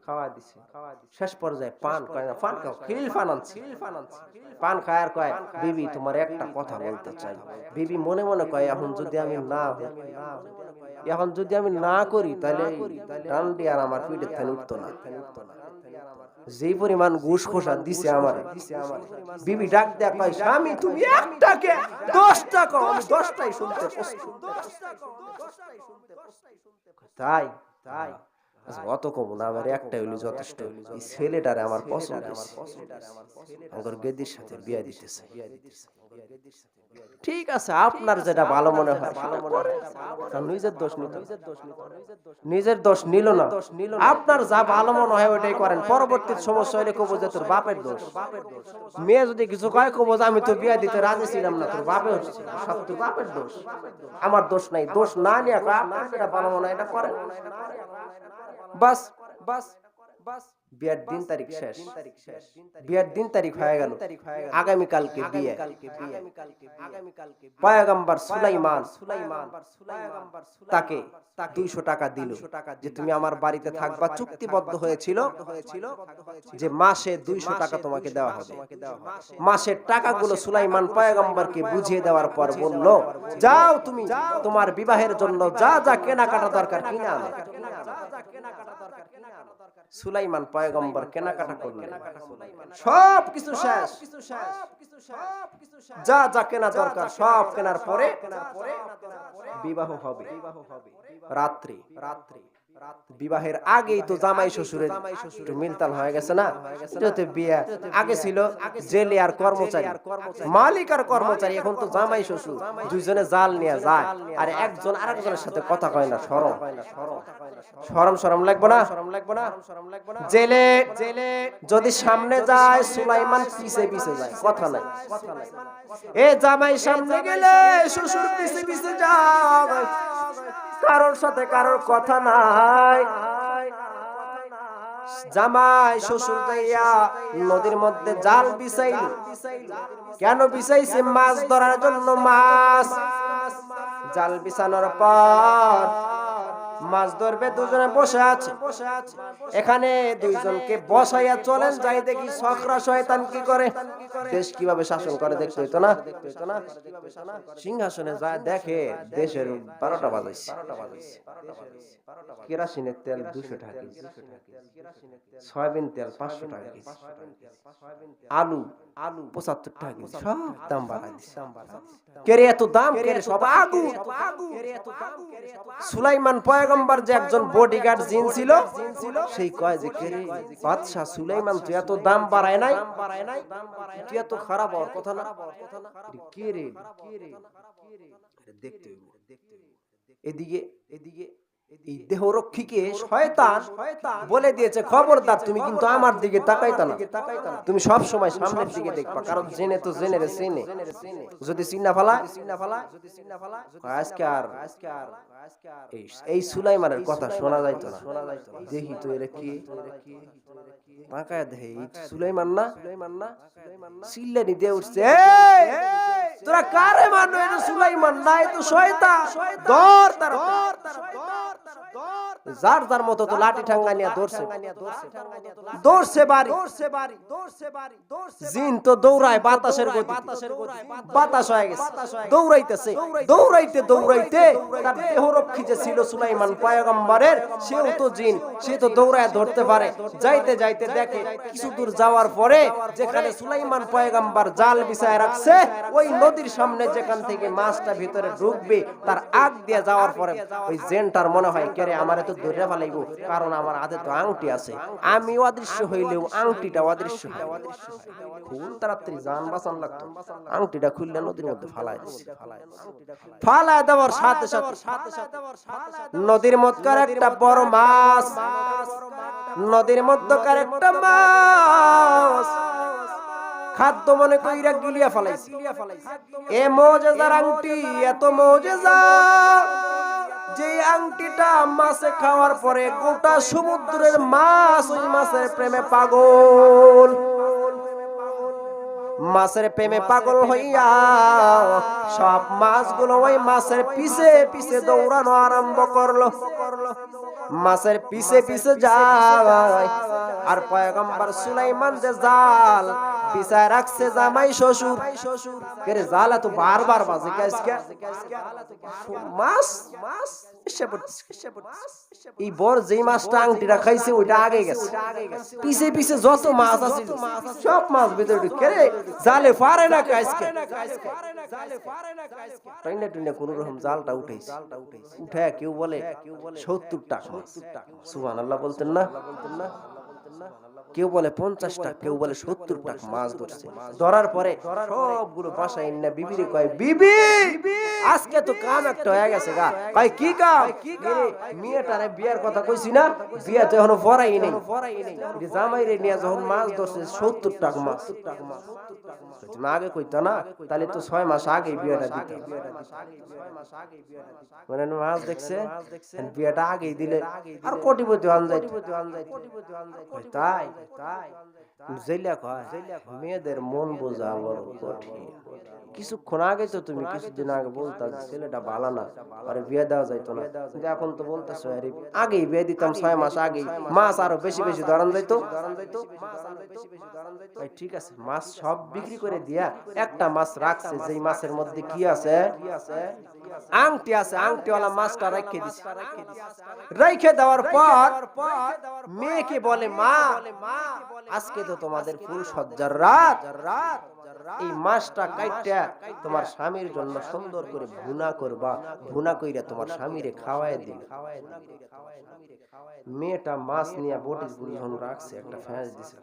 খাওয়াই দিছে। শেষ পর্যায়ে পান কয় না, পান খাও, খিলিল পান আনছি। পান খায় আর কয়, বিবি তোমার একটা কথা বলতে চাই। বিবি মনে মনে কয়, এখন যদি আমি না করি তাহলে ডান্ডি আর আমার পিঠের থেকে উঠতো না। যেই পরিমাণ ঘুষ খোসা দিছে আমার, বিবি ডাক দেয়া কয়, স্বামী তুমি একটাকে 10টা কও, আমি 10টাই শুনতে প্রস্তুত। তাই অত কম না, আমার একটাই হইলে যথেষ্ট। এই ছেলেটারে আমার পছন্দ হইছে, আমার গেদির সাথে বিয়ে দিতেছে। ঠিক আছে, আপনার যেটা ভালো মনে হয় নিজের দোষ নিল না। আপনার যা ভালো মনে হয় ওইটাই করেন। পরবর্তী সমস্যা হলে কব যে তোর বাপের দোষ। মেয়ে যদি কিছু কয় কব যে আমি তো বিয়ে দিতে রাজি ছিলাম না, তোর বাপে হচ্ছে, সব তোর বাপের দোষ, আমার দোষ নাই। দোষ না নিয়ে আপনার যেটা ভালো মনে হয় এটা করেন। বাস বিয়ের দিন তারিখ শেষ, বিয়ের দিন তারিখ হয়ে গেল, আগামীকালকে বিয়ে। পয়গম্বর সুলাইমান তাকে 200 টাকা দিল যে তুমি আমার বাড়িতে থাকবা। চুক্তিবদ্ধ হয়েছিল যে মাসে 200 টাকা তোমাকে দেওয়া হবে। মাসের টাকাগুলো সুলাইমান পয়গম্বরকে বুঝিয়ে দেওয়ার পর বলল, যাও তুমি তোমার বিবাহের জন্য যা যা কেনাকাটা দরকার কিনে আনো। সুলাইমান পয়গম্বর কেনাকাটা করলেন, সব কিছু শেষ, যা যা কেনা দরকার সব কেনার পরে বিবাহ হবে। রাত্রি বিবাহের আগেই তো জামাই শ্বশুরের একটু মিলতাল হয়ে গেছে না, যেহেতু বিয়ে আগে ছিল জেলে আর কর্মচারী, মালিক আর কর্মচারী, এখন তো জামাই শ্বশুর দুইজনে জাল নিয়ে যায় আর একজন আরেকজনের সাথে কথা কয় না। শরম শরম শরম লাগবে না? জেলে যদি সামনে যায় সুলাইমান পিছে পিছে যায়, কথা নাই। এ জামাই সামনে গেলে শ্বশুর পিছে পিছে যায়, কারোর সাথে কারোর কথা নাই। জামাই শ্বশুর যাইয়া নদীর মধ্যে জাল বিছাইল। কেন বিছাইছে? মাছ ধরার জন্য। মাছ জাল বিছানোর পর মাছ ধরবে, দুজনে বসে আছে। এখানে দুইজনকে বসাইয়া চলেন যাই দেখি সখরা শয়তান কি করে, দেশ কিভাবে শাসন করে দেখতে হইতো না? সিংহাসনে যায় দেখে দেশের 12টা বাজাইছে। কেরাসিনের তেল 200 টাকা কেজি, সয়াবিন তেল 500 টাকা কেজি, আলু 75 টাকা কেজি, সব দাম বাড়াই দিছে। কেরে এত দাম? কেরে সব আগুন। সুলাইমান পয়গম্বর যে একজন বডিগার্ড জিন ছিল, সেই কয় যে কেরে বাদশা সুলাইমান তুই এত দাম বাড়ায় নাই, তুই এত খারাপ হওয়ার কথা না। কেরে দেখতে এদিকে এই দেহরক্ষীকে শয়তান বলে দিয়েছে, খবরদার তুমি কিন্তু আমার দিকে তাকাইতা না, তুমি সব সময় সামনের দিকে দেখবা, কারণ জেনে তো জেনে রে চিনে, যদি চিন্না ফালা আজকে আর এই সুলাইমানের কথা শোনা যাইতো না। দেখি তো এরা কি তাকায় দেখে, এই সুলাইমান না, চিল্লানি দিয়ে উঠছে, তোরা কারে মানো? এটা সুলাইমান না, এ তো শয়তান। ধর তার, যার যার মতো তো লাঠি ঠাঙ্গা নিয়ে দৌড়ছে বাড়ি। জিন তো দৌড়ায় বাতাসের গতি, বাতাস হয়ে গেছে, দৌড়াইতেছে। দৌড়াইতে দৌড়াইতে তার দেহরক্ষী যে ছিল সুলাইমান পয়গম্বরের, সেও তো জিন, সে তো দৌড়ায় ধরতে পারে। যাইতে যাইতে দেখে কিছু দূর যাওয়ার পরে যেখানে সুলাইমান পয়গম্বর জাল বিছায় রাখছে, ওই নদীর সামনে যেখান থেকে মাছটা ভিতরে ঢুকবে, তার আগ দিয়ে যাওয়ার পরে ওই জেনটার মনে হয় কেরে আমারে তো ধরে ফেলাইবো, কারণ আমার হাতে তো আংটি আছে, আমি অদৃশ্য হইলেও আংটিটা অদৃশ্য হয়। খুব তাড়াতাড়ি জান বাঁচান লাগতো, আংটিটা খুললে নদীর মধ্যে ফালাই দিছে। ফালাই দেওয়ার সাথে সাথে নদীর মধ্যকার একটা বড় মাছ, নদীর মধ্যকার একটা মাছ খাদ্য মনে কইরা গিলিয়া ফেলাইছে। এ মুজিজার আংটি, এত মুজিজা যে আংটিটা মাছে খাওয়ার পরে গোটা সমুদ্রের মাছ ওই মাছের প্রেমে পাগল। মাছের প্রেমে পাগল হইয়া সব মাছগুলো ওই মাছের পিছে পিছে দৌড়ানো আরম্ভ করলো। মাছের পিছে পিছে যায়, আর পয়গম্বর সুলাইমান যে জাল বিছায় রাখছে জামাই শ্বশুর, কেরে জাল এত বারবার বাজে কাজকে মাছ এই বড় যেই মাছটা আংটিটা খাইছে ওইটা আগে গেছে, পিছে পিছে যত মাছ আছে সব মাছ ভিতরে কেরে জালে পারে না কাজকে টাইনা টাইনা কোন রকম জালটা উঠাইছে। উঠায় কেউ বলে 70 টাকা, সুবহানাল্লাহ বলতেন না? কেউ বলে 50 টাকা, কেউ বলে 70 টাকা মাছ ধরছে। ধরার পরে সবগুলো বাসায় না বিবিরে কয়, বিবি আজকে তো কাম একটা হয়ে গেছে গা। কয় কি কাম? মেয়েটারে বিয়ার কথা কইছি না, বিয়া তো এখনো পড়াই নেই, জামাইরে নিয়ে যখন মাছ ধরছে 70 টাকা মাছ। তুমি আগে কইতা না, তাহলে তো 6 মাস আগে বিয়াটা দিত। মানে মাছ দেখছে বিয়াটা আগেই দিলে আর কোটিপতি হন যাইত। তাই জেলা কয় মেয়েদের মন বোঝা বড় কঠিন। কিছুক্ষণ আগে তো তুমি কিছুদিন আগে বলতা ছেলেটা ভালো না, আরে বিয়ে দেওয়া যাইতো না, কিন্তু এখন তো বলতেছো আরে আগেই বিয়ে দিতাম, 6 মাস আগে মাছ আরো বেশি বেশি ধরান যাইতো। ঠিক আছে, মাছ সব বিক্রি করে দিয়া একটা মাছ রাখছে, যেই মাছের মধ্যে কি আছে? আংটি আছে। আংটিওয়ালা মাছটা রেখে দিছে। রেখে দেওয়ার পর মেয়েকে বলে, মা আজকে তো তোমাদের ফুল সজ্জার রাত, এই মাছটা কাইটা তোমার স্বামীর জন্য সুন্দর করে ভুনা করবা, ভুনা কইরা তোমার স্বামীরে খাওয়ায় দিবে। মেয়েটা মাছ নিয়ে বটির গুড়ি যখন রাখছে, একটা ফ্যাঁস দিছে,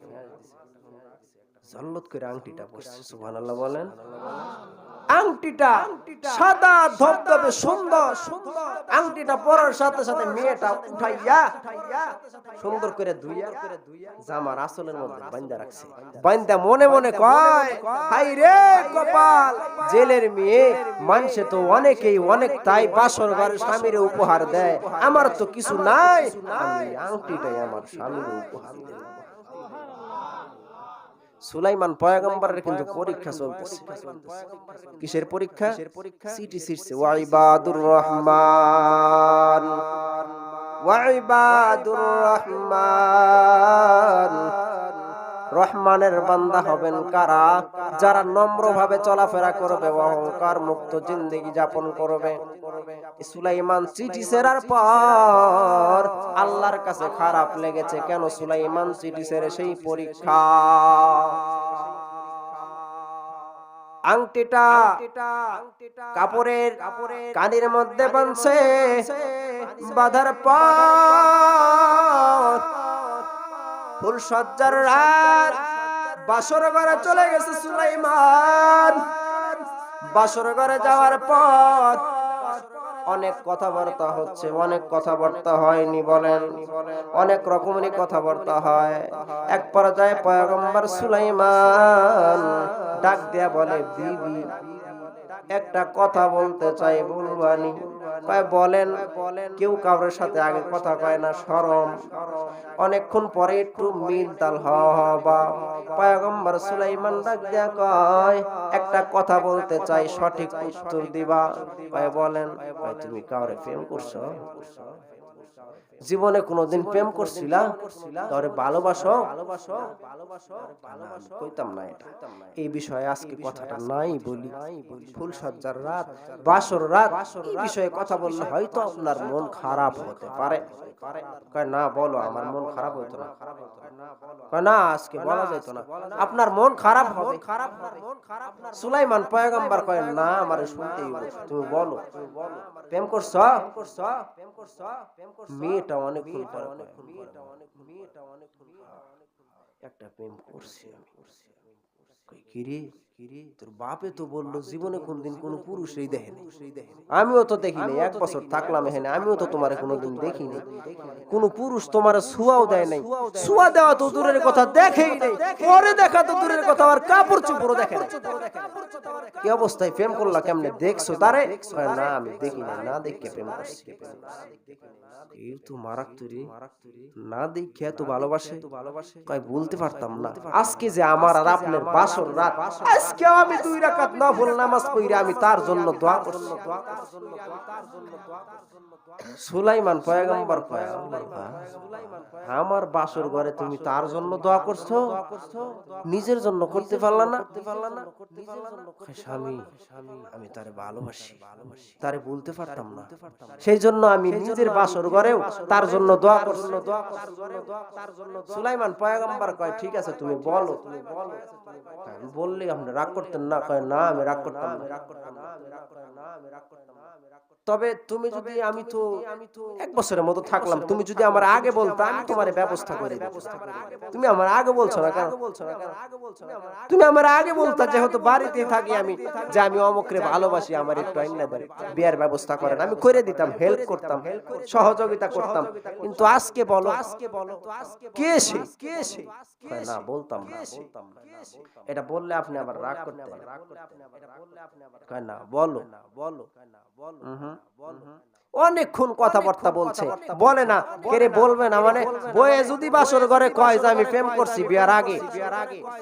জল্লত করে আংটিটা পরছে। সুবহানাল্লাহ বলেন। আংটিটা সাদা ধবধবে সুন্দর, আংটিটা পরার সাথে সাথে মেয়েটা উঠাইয়া সুন্দর করে ধুইয়া জামার আসলের মধ্যে বাঁধা রাখছে। বাঁধা মনে মনে কয়, হাই রে কপাল, জেলের মেয়ে মানুষে তো অনেকেই অনেক তাই বাসর ঘরে স্বামীরে উপহার দেয়, আমার তো কিছু নাই, আমি আংটিটাই আমার স্বামীরে উপহার দেব। সুলাইমান পয়গম্বরের কিন্তু পরীক্ষা চলতেছে। কিসের পরীক্ষা? সিটি সিটছে। ওয়াইবাদুর রহমান, ওয়াইবাদুর রহমান, রহমানের বান্দা হবেন কারা? যারা নম্রভাবে চলাফেরা করবে, অহংকার মুক্ত জিন্দেগি যাপন করবে। সুলাইমান চিঠি ছেড়ার পর আল্লাহর কাছে খারাপ লেগেছে। কেন সুলাইমান চিঠি ছেড়ে? সেই পরীক্ষা। আংটিটা কাপড়ের কানের মধ্যে বাঁধছে, বাঁধার পর ফুল সজ্জার রাত, বাসর ঘরে চলে গেছে সুলাইমান। বাসর ঘরে যাওয়ার পর অনেক কথাবার্তা হচ্ছে, অনেক কথাবার্তা হয়নি বলেন, অনেক রকমেরই কথাবার্তা হয়। এক পর্যায়ে পয়গম্বর সুলাইমান ডাক দেয়া বলে, বিবি একটা কথা বলতে চাই, বলবানি? বলেন। কেউ কারোর সাথে আগে কথা কয় না, শরম। অনেকক্ষণ পরে একটু মিল তাল হবা পয়গম্বর সুলাইমান ডাক দেয়া কয়, একটা কথা বলতে চাই, সঠিক উত্তর দিবা। বলেন। তুমি কাউরে প্রেম করছো? জীবনে কোনোদিন প্রেম করছিলা? কাউরে ভালোবাসো? কইতাম না এটা। এই বিষয়ে আজকে কথাটা নাই বলি। ফুল সজ্জার রাত, বাসর রাত, এই বিষয়ে কথা বললে হয়তো আপনার মন খারাপ হতে পারে। কয় না, বলো, আমার মন খারাপ হইতো না। কয় না, আজকে বলা যেত না, আপনার মন খারাপ হবে। সুলাইমান পয়গম্বর কয়, না, আমার শুনতেই হবে, তুমি বলো, প্রেম করছো? মেয়েটা অনেকক্ষণ পরে একটা প্রেম করছি আমি। কিরে, তোর বাপে তো বললো জীবনে কোনদিন কোন পুরুষই দেখেনি। আমিও তো দেখিনি, 1 বছর থাকলাম এখানে, আমিও তো তোমার কোনোদিন দেখিনি। কোন পুরুষ তোমার ছুঁয়াও দেয় নাই। ছুঁয়া দেওয়া তো দূরের কথা, দেখেই নাই। পরে দেখা তো দূরের কথা, আর কাপড় চোপড়ও দেখে না। কি অবস্থায় প্রেম করলা, কেমনে দেখছো তারে? না, আমি দেখি না, না দেখে প্রেম করছি। এই তো মারাত্মরি, না দেখে এত ভালোবাসে। কয় বলতে পারতাম না, আজকে যে আমার আর আপনার বাসর রাত, আজকে আমি 2 রাকাত নফল নামাজ পড়ে আমি তার জন্য দোয়া করছি। সুলাইমান পয়গম্বর কয়, আমার বাসর ঘরে তুমি তার জন্য দোয়া করছো, নিজের জন্য করতে পারলা না? স্বামী, আমি তারে ভালোবাসি, তারে বলতে পারতাম না, সেই জন্য আমি নিজের বাসর ঘরেও তার জন্য দোয়া করছি। সুলাইমান পয়গম্বর কয়, ঠিক আছে, তুমি বলো। বললে আপনি রাগ করতেন না? কয় না, আমি রাগ করতাম না। তবে তুমি যদি, আমি তো 1 বছরের মতো থাকলাম, তুমি যদি আমার আগে বলতা, আমি তোমার ব্যবস্থা করে দিতাম। তুমি আমার আগে বলছো না কেন? তুমি আমার আগে বলতা, যেহেতু বাড়িতে থাকি আমি, যে আমি অমুকরে ভালোবাসি, আমার একটু আইনা দেন, বিয়ার ব্যবস্থা করেন, আমি করে দিতাম, হেল্প করতাম, সহযোগিতা করতাম। কিন্তু আজকে বলো, কে সে? না, বলতাম না। এটা বললে আপনি আবার রাগ করতেন। না, বলো। অনেকক্ষণ কথাবার্তা বলছে, বলে না। কেরে বলবে না মানে? বয়ে যদি বাসর ঘরে কয় যে আমি প্রেম করছি বিয়ার আগে,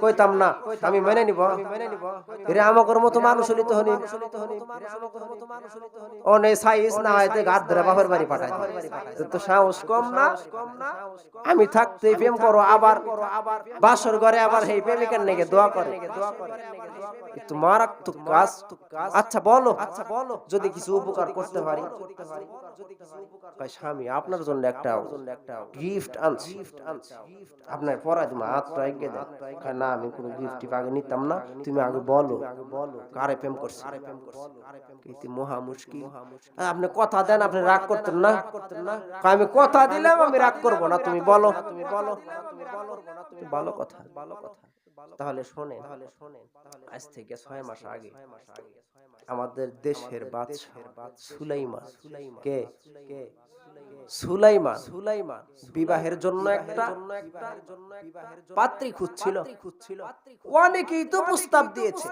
কইতাম না, আমি মেনে নিব? এরে আমাদের মতো মানুষ হলিত হনি, অনে সাইজ না হইতে গাদ ধরে বাপের বাড়ি পাঠায়, তো সাহস কম না? আমি থাকতে প্রেম করো, আবার বাসর ঘরে আবার এই প্রেমিকের নেগে দোয়া করে, একটু মারাত্মক কাজ। আচ্ছা বলো, যদি কিছু উপকার করতে পারি। কয় স্বামী আপনার জন্য একটা গিফট আনছি, আপনার পরাই তুমি হাতটা এগিয়ে দেন। কয় না আমি কোনো গিফট আগে নিতাম না, তুমি আগে বলো কারে প্রেম করছি। কিন্তু মহা মুশকিল, আপনি কথা দেন আপনি রাগ করতেন না। কয় আমি কথা দিলাম আমি রাগ করব না, তুমি বলো ভালো কথা। তাহলে শোনেন, আজ থেকে 6 মাস আগে আমাদের দেশের বাদশা সুলাইমান, কে সুলাইমান বিবাহের জন্য একটা পাত্রী খুঁজছিল। অনেকেই তো প্রস্তাব দিয়েছে,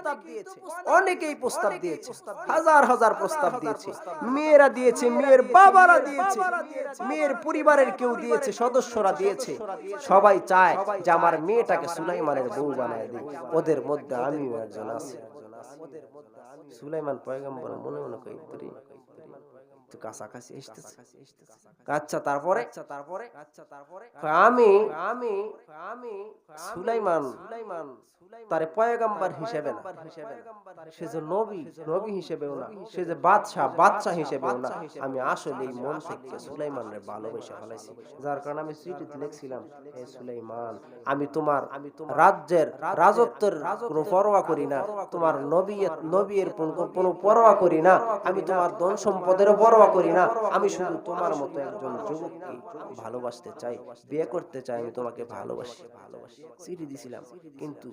অনেকেই প্রস্তাব দিয়েছে, হাজার হাজার প্রস্তাব দিয়েছে। মেয়েরা দিয়েছে, মেয়ের বাবারা দিয়েছে, মেয়ের পরিবারের কেউ দিয়েছে, সদস্যরা দিয়েছে। সবাই চায় যে আমার মেয়েটাকে সুলাইমানের বউ বানায় দিই। ওদের মধ্যে আমিও একজন আছি। সুলাইমান পয়গম্বর মনে মনে কই তো কাছাকাছি আসতেছে। আচ্ছা তারপরে আমি সুলাইমান তারে পয়গম্বর হিসেবে না, সে যে নবী হিসেবেও না, সে যে বাদশা হিসেবেও না, আমি আসলে এই মন থেকে সুলাইমানের ভালোবেসে ফেলাইছি। যার কারণে আমি চিঠিতে লিখছিলাম, হে সুলাইমান আমি তোমার রাজ্যের রাজত্বের কোনো পরোয়া করি না, তোমার নবীর কোনো পরোয়া করি না, আমি তোমার ধন সম্পদেরও পরোয়া করি না, আমি শুধু তোমার মতো একজন যুবককে ভালোবাসতে চাই, বিয়ে করতে চাই, আমি তোমাকে ভালোবাসি। চিঠি দিছিলাম, কিন্তু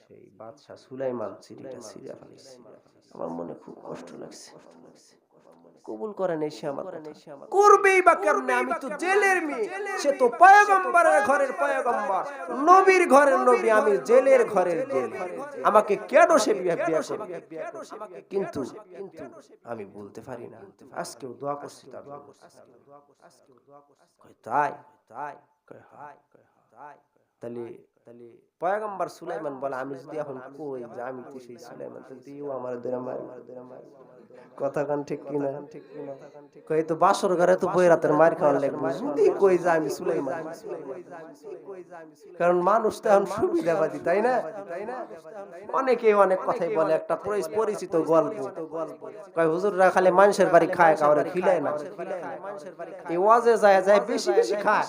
সেই বাদশা সুলাইমান চিঠিটা ছিঁড়ে ফেলেছে। আমার মনে খুব কষ্ট লাগছে। কবুল করেন এসে আমার করবেই বা কেমনে? আমি তো জেলের মেয়ে, সে তো পয়গম্বরের ঘরের পয়গম্বর, নবীর ঘরের নবী, আমি জেলের ঘরের জেল। আমাকে কেন সে বিয়ে করবে? কিন্তু আমি বলতে পারি না। আজকেও দোয়া করছি তার জন্য। তাই তাহলে পয়গম্বর সুলাইমান বলে আমি যদি এখন কই যে আমি তো সেই সুলাইমান, তাহলে তুইও আমার কথা কান ঠিক কিনা? কই তো বাসর ঘরে তো বই রাতের মার খাওয়ার লাগবে, যদি কই যে আমি সুলাইমান। কারণ মানুষ তো এখন সুবিধাবাদী, তাই না? অনেকে অনেক কথাই বলে। একটা পরিচিত গল্প কয় হুজুররা খালি মানুষের বাড়ি খায়, কাউরে খিলায় না। এই ওয়াজে যায় যায় বেশি বেশি খায়,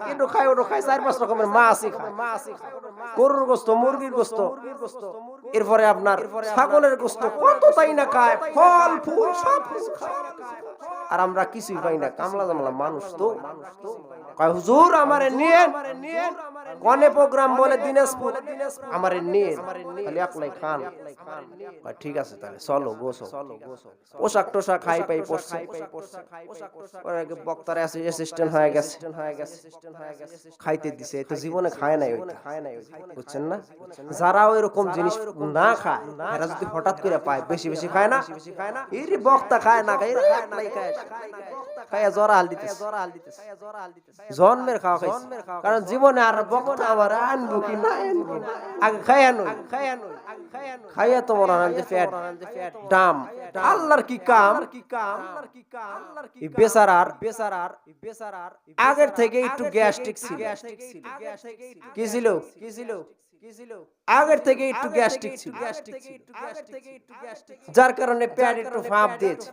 কিন্তু খায় ওটা খায় 4-5 রকমের মাছই খায়, গরুর গোশত, মুরগির গোশত, এরপরে আপনার ছাগলের গোশত, কত তাই না খায়, ফল ফুল সব কিছু খায়। আর আমরা কিছুই পাই না, কামলা জামলা মানুষ তো। কয় হুজুর আমারে নিয়ে কোনে প্রোগ্রাম বলে দিনাজপুর, আমারে নিয়ে খালি একলাই খান। ঠিক আছে তাহলে চলো গোসো, পোশাক টোশাক খাই পাই পড়ছে, বক্তার অ্যাসিস্ট্যান্ট হয়ে গেছে, খাইতে দিছে। তো জীবনে খায় নাই, বুঝছেন না? যারা ওইরকম জিনিস না খায়, এরা যদি হঠাৎ করে পায়, বেশি বেশি খায় না, এই বক্তা খায় না খায় খায় জরা হাল দিতেছে, জন্মের খাওয়া খাইছে। কারণ জীবনে আর বক্তা আবার আনবো কি না আনবো, আগে খাইয়া নই, খাইয়া তো মনে হয় যে ফ্যাট ডাম। আল্লাহর কি কাম, বেচারার আগের থেকে একটু গ্যাস্ট্রিক ছিল, কি ছিল আগের থেকে একটু গ্যাস্ট্রিক ছিল, যার কারণে পেট একটু ফাঁপ দিয়েছে।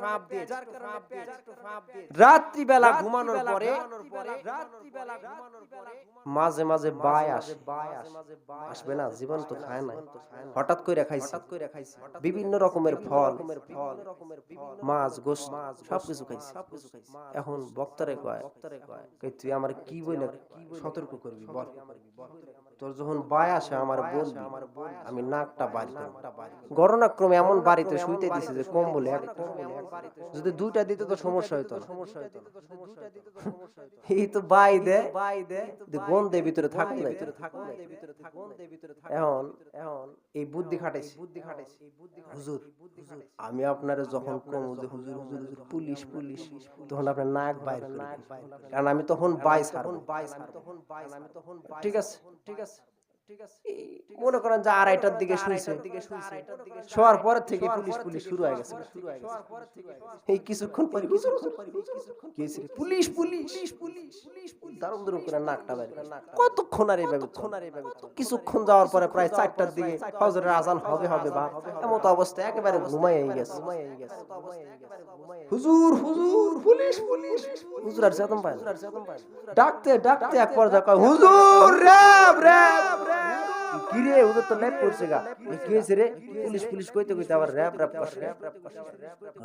রাত্রি বেলা ঘুমানোর পরে মাঝে মাঝে বাই আসবে না, জীবন তো খায় না, হঠাৎ করে খাইছে বিভিন্ন রকমের ফল, মাছ গোশত সবকিছু খাইছে। এখন বক্তারে কয় তুই আমার কি বলে সতর্ক করবি বল, তোর যখন বায় আসে আমার বলবি, আমি নাকটা বাড়ি করব। ঘটনাক্রমে এমন বাড়িতে শুইতে দিছে যে কম্বলে যদি 2টা দিতে তো সমস্যা হইতো না, এই তো বাই দে গন্ধে ভিতরে থাকুন না। এখন এই বুদ্ধি খাটাইছি, হুজুর আমি আপনারে যখন কম যে হুজুর হুজুর পুলিশ পুলিশ, তখন আপনার নাক বাইর করবেন, কারণ আমি তখন বাই ছাড়ব। ঠিক আছে মনে করেন যে 2:30টার দিকে শুইছে, শোয়ার পর থেকে পুলিশ পুলিশ শুরু হয়ে গেছে। এই কিছুক্ষণ পরে পুলিশ পুলিশ দারুণ দারুণ করে নাকটা বাইরে, কতক্ষণ আর এইভাবে কিছুক্ষণ যাওয়ার পরে প্রায় 4টার দিকে ফজরের আজান হবে হবে বা এমত অবস্থা একেবারে ঘুমাইয়ে গেছে। হুজুর হুজুর পুলিশ পুলিশ হুজুর আর যেতাম পায় না, ডাকতে ডাকতে এক পর্যায়ে কয় হুজুর র‍্যাব র‍্যাব কিরে হুজুর তো ল্যাব করছে গা, কি হইছে রে? পুলিশ পুলিশ কইতে কইতে আবার র‍্যাব র‍্যাব করছে,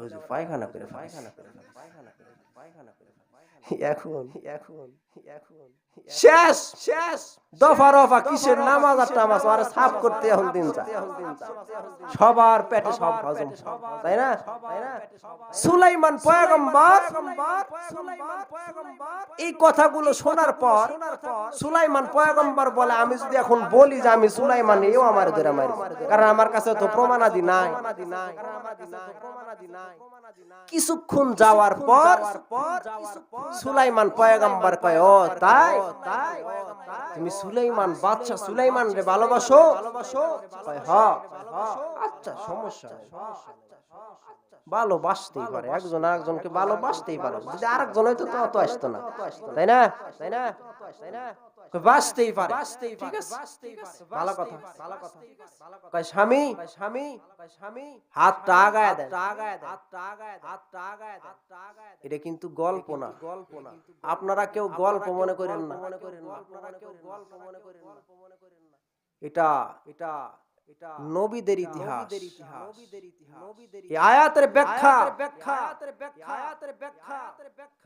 হুজুর পায়খানা করে পায়খানা করে পায়খানা করে পায়খানা করে এখন এখন এখন শেষ শেষ দফা রফা কিসের নামাজ আর টামাজ আর সাফ করতে এখন দিন যায়, সবার পেটে সব হজম, তাই না? সুলাইমান পয়গম্বর এই কথাগুলো শোনার পর সুলাইমান পয়গম্বর বলে আমি যদি এখন বলি যে আমি সুলাইমান, এও আমার ধরে মারবে, কারণ আমার কাছে তো প্রমাণাদি নাই। কিছুক্ষণ যাওয়ার পর সুলাইমান পয়গম্বর কয় ও তাই তুমি সুলাইমান বাদশা সুলাইমান রে ভালোবাসো? কয় হ্যাঁ। আচ্ছা সমস্যা ভালোবাসতেই পারে, একজন আরেকজনকে ভালোবাসতেই পারে, যদি আরেকজন হয়তো তো অত আসতো না, তাই না? তাই না? তাই না? বাসতেই পারে, ঠিক আছে, ভালো কথা ভালো কথা। কয় স্বামী স্বামী স্বামী হাতটা আগায় দেন, হাতটা আগায় দেন, হাতটা আগায় দেন। এটা কিন্তু গল্প না, গল্প না, আপনারা কেউ গল্প মনে করেন না, মনে করেন না, আপনারা কেউ গল্প মনে করেন না, এটা এটা এটা নবীদের ইতিহাস। এই আয়াতের ব্যাখ্যা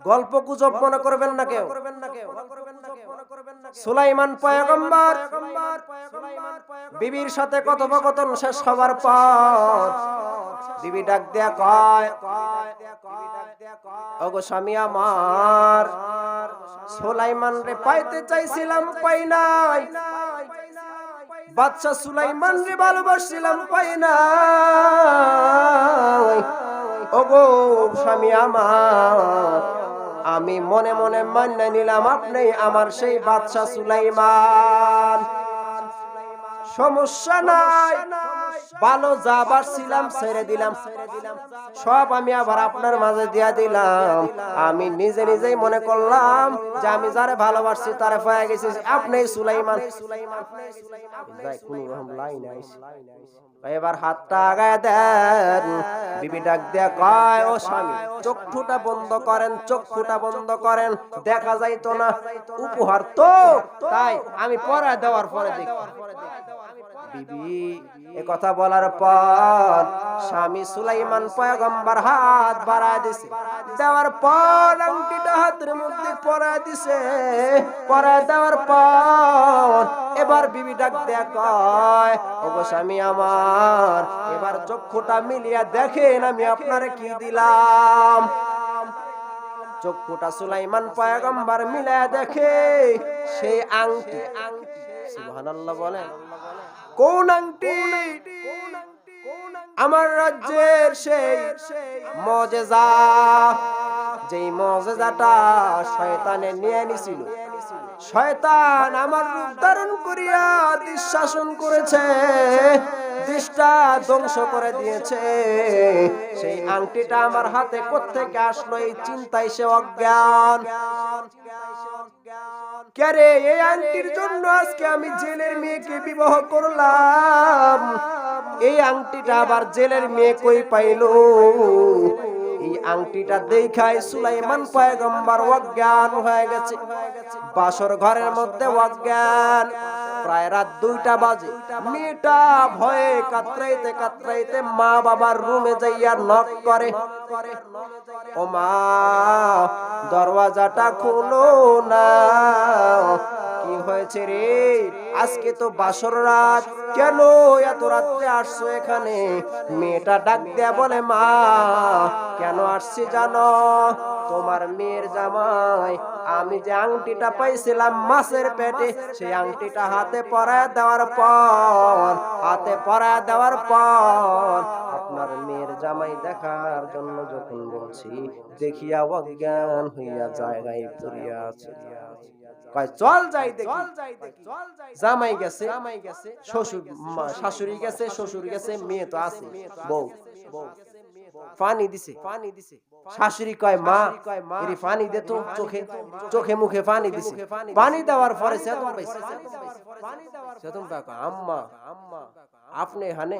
গল্প গুজব মনে করবেন না কেউ। সুলাইমান পয়গম্বর বিবির সাথে কথোপকথন শেষ হবার পর বিবি ডাক দেয়া কয় ওগো স্বামী আমার, সুলাইমান রে পাইতে চাইছিলাম পাই নাই, বাদশা সুলাইমান রে ভালোবাসছিলাম পাই নাই। ওগো স্বামী আমার, আমি মনে মনে মান্য নিলাম আপনি আমার সেই বাদশা সুলাইমান, সমস্যা নাই, ভালো যা বাসছিলাম ছেড়ে দিলাম, সব আমি আবার আপনার মাঝে দিয়া দিলাম। আমি নিজে নিজেই মনে করলাম যে আমি যারে ভালোবাসছি তারে পাওয়া গেছি, আপনি সুলাইমান। এবার হাতটা আগায় দেন, বিবি ডাক দেয়া কয় ও স্বামী চক্ষুটা বন্ধ করেন, চক্ষুটা বন্ধ করেন, দেখা যাইতো না, উপহার তো তাই আমি পরে দেওয়ার পরে দেখি। বিবি এ কথা বলার পর স্বামী সুলাইমান পয়গম্বর হাত বাড়ায় দিছে, দেওয়ার পর আংটিটা হাতের মধ্যে পরায় দিছে, পরায় দেওয়ার পর এবার বিবি ডাক দেয়া কয় ওগো স্বামী আমার, এবার চক্ষুটা মিলিয়া দেখেন আমি আপনারে কি দিলাম। চক্ষুটা সুলাইমান পয়গম্বর মিলায়া দেখে সেই আংটি, সুবহানাল্লাহ বলেন, কোন আংটি? আমার রাজ্যের সেই মুজিজা, যেই মুজিজাটা শয়তানে নিয়ে নিছিল, শয়তান আমার রূপ ধারণ করিয়া দেশ শাসন করেছে, দেশটা ধ্বংস করে দিয়েছে, সেই আংটিটা আমার হাতে কোত্থেকে আসলো এই চিন্তায় সে অজ্ঞান। কেরে এই আংটির জন্য আজকে আমি জেলের মেয়েকে বিবাহ করলাম, এই আংটিটা আবার জেলের মেয়ে কই পাইলো? এই আংটিটা দেখাই সুলাইমান পয়গম্বর অজ্ঞান হয়ে গেছে, বাসর ঘরের মধ্যে অজ্ঞান। প্রায় রাত 2টা বাজে, মেয়েটা ভয়ে কাতরাইতে কাতরাইতে মা বাবার রুমে যাইয়া নক করে, ও মা দরওয়াজাটা খুলো না, কি হয়েছে রে? আজকে তো বাসর রাত, কেন এত রাত্রে আসছো এখানে? মেয়েটা ডাক দেয়া বলে মা কেন আসছি জানো? তোমার মেয়ের জামাই আমি যে আংটিটা পাইছিলাম মাছের পেটে, সেই আংটিটা হাতে পরায় দেওয়ার পর, হাতে পরায় দেওয়ার পর আপনার মেয়ের জামাই দেখার জন্য যখন বলছি, দেখিয়া অজ্ঞান হইয়া জায়গায় পড়িয়া আছে। কয় চল যাই দেখি। জামাই গেছে, শ্বশুর শাশুড়ি গেছে, শ্বশুর গেছে, মেয়ে তো আছে, বউ পানি দিছে। শাশুড়ি কয় মা এরি পানি দে তো, চোখে চোখে মুখে পানি দিছে। পানি দেওয়ার পরে সেতুম পাইছে। সেতুম পায় কয় আম্মা আপনি হানে